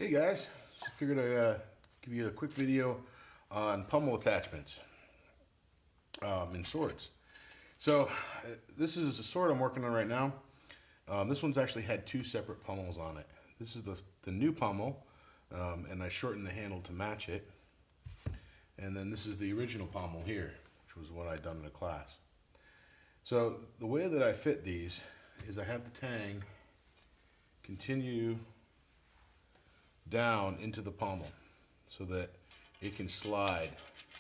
Hey guys, just figured I'd give you a quick video on pommel attachments in swords. So this is a sword I'm working on right now. This one's actually had two separate pommels on it. This is the new pommel, and I shortened the handle to match it. And then this is the original pommel here, which was what I'd done in a class. So the way that I fit these is I have the tang continue down into the pommel so that it can slide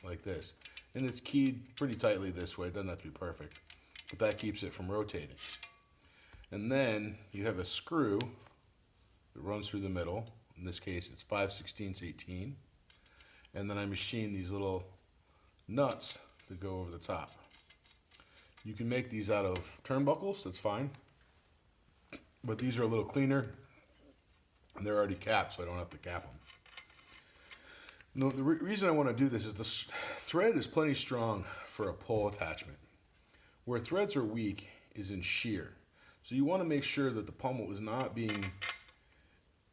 like this. And it's keyed pretty tightly this way. It doesn't have to be perfect, but that keeps it from rotating. And then you have a screw that runs through the middle. In this case, it's 5/16 18. And then I machine these little nuts that go over the top. You can make these out of turnbuckles, that's fine. But these are a little cleaner, and they're already capped, so I don't have to cap them. No, the reason I want to do this is the thread is plenty strong for a pull attachment. Where threads are weak is in shear. So you want to make sure that the pommel is not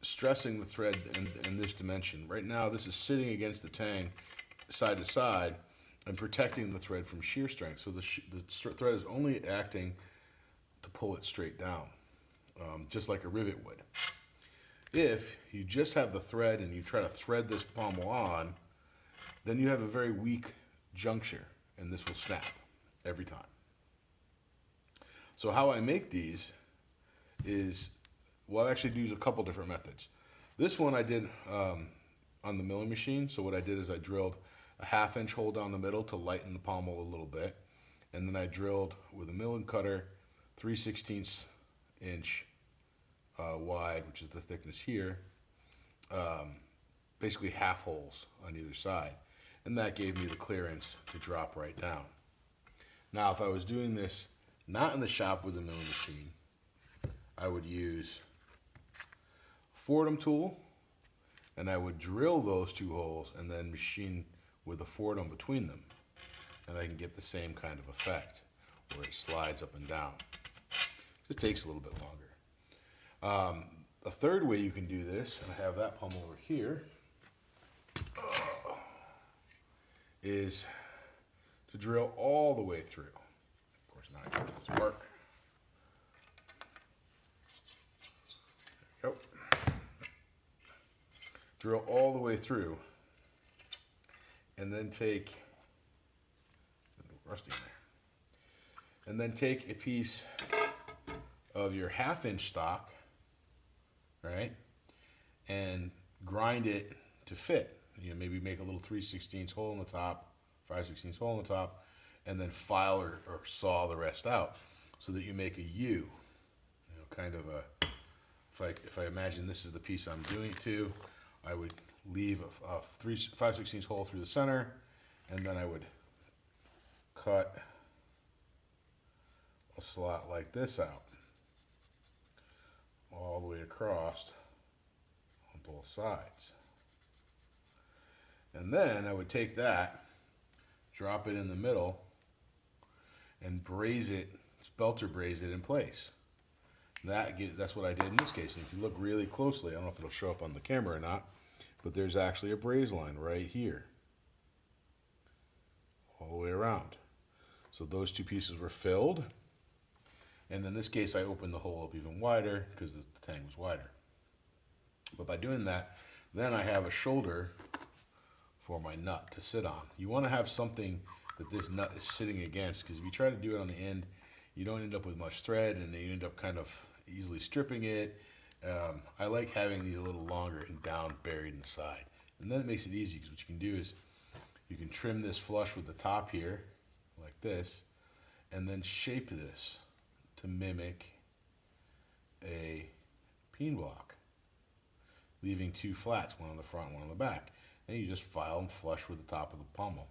stressing the thread in this dimension. Right now, this is sitting against the tang side to side and protecting the thread from shear strength. So the thread is only acting to pull it straight down, just like a rivet would. If you just have the thread and you try to thread this pommel on, then you have a very weak juncture, and this will snap every time. So how I make these is, well, I actually use a couple different methods. This one I did on the milling machine. So what I did is I drilled a 1/2 inch hole down the middle to lighten the pommel a little bit, and then I drilled with a milling cutter 3/16 inch wide, which is the thickness here, basically half holes on either side, and that gave me the clearance to drop right down. Now if I was doing this not in the shop with a milling machine, I would use a Fordham tool, and I would drill those two holes and then machine with a Fordham between them, and I can get the same kind of effect where it slides up and down. Just takes a little bit longer. A third way you can do this, and I have that pommel over here, is to drill all the way through. Of course, now I can do this part. There we go. Drill all the way through, and then take a little rusty in there, and then take a piece of your 1/2 inch stock, right, and grind it to fit. You know, maybe make a little 3/16 hole in the top, 5/16 hole in the top, and then file or saw the rest out so that you make a U. You know, kind of a, if I imagine this is the piece I'm doing it to, I would leave a 5/16 hole through the center, and then I would cut a slot like this out all the way across on both sides. And then I would take that, drop it in the middle, and braze it, spelter braze it in place. That's what I did in this case. And if you look really closely, I don't know if it'll show up on the camera or not, but there's actually a braze line right here, all the way around. So those two pieces were filled. And in this case, I opened the hole up even wider because the tang was wider. But by doing that, then I have a shoulder for my nut to sit on. You want to have something that this nut is sitting against, because if you try to do it on the end, you don't end up with much thread, and then you end up kind of easily stripping it. I like having these a little longer and down buried inside. And then it makes it easy, because what you can do is you can trim this flush with the top here, like this, and then shape this to mimic a peen block, leaving two flats, one on the front, one on the back. And you just file them flush with the top of the pommel.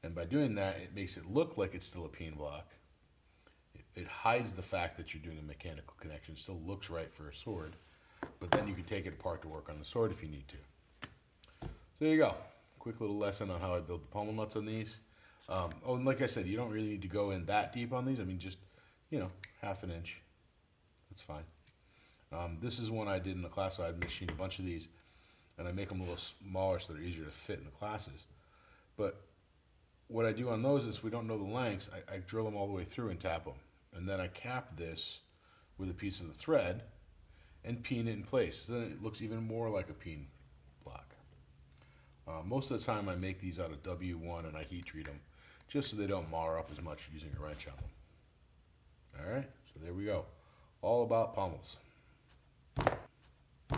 And by doing that, it makes it look like it's still a peen block. It hides the fact that you're doing a mechanical connection. It still looks right for a sword, but then you can take it apart to work on the sword if you need to. So there you go. Quick little lesson on how I build the pommel nuts on these. Oh, and like I said, you don't really need to go in that deep on these. I mean, just, 1/2 inch. That's fine. This is one I did in the class. So I machined a bunch of these. and I make them a little smaller so they're easier to fit in the classes. But what I do on those is, we don't know the lengths, I drill them all the way through and tap them. And then I cap this with a piece of the thread and peen it in place. So then it looks even more like a peen block. Most of the time I make these out of W1 and I heat treat them just so they don't mar up as much using a wrench on them. All right, so there we go. All about pommels.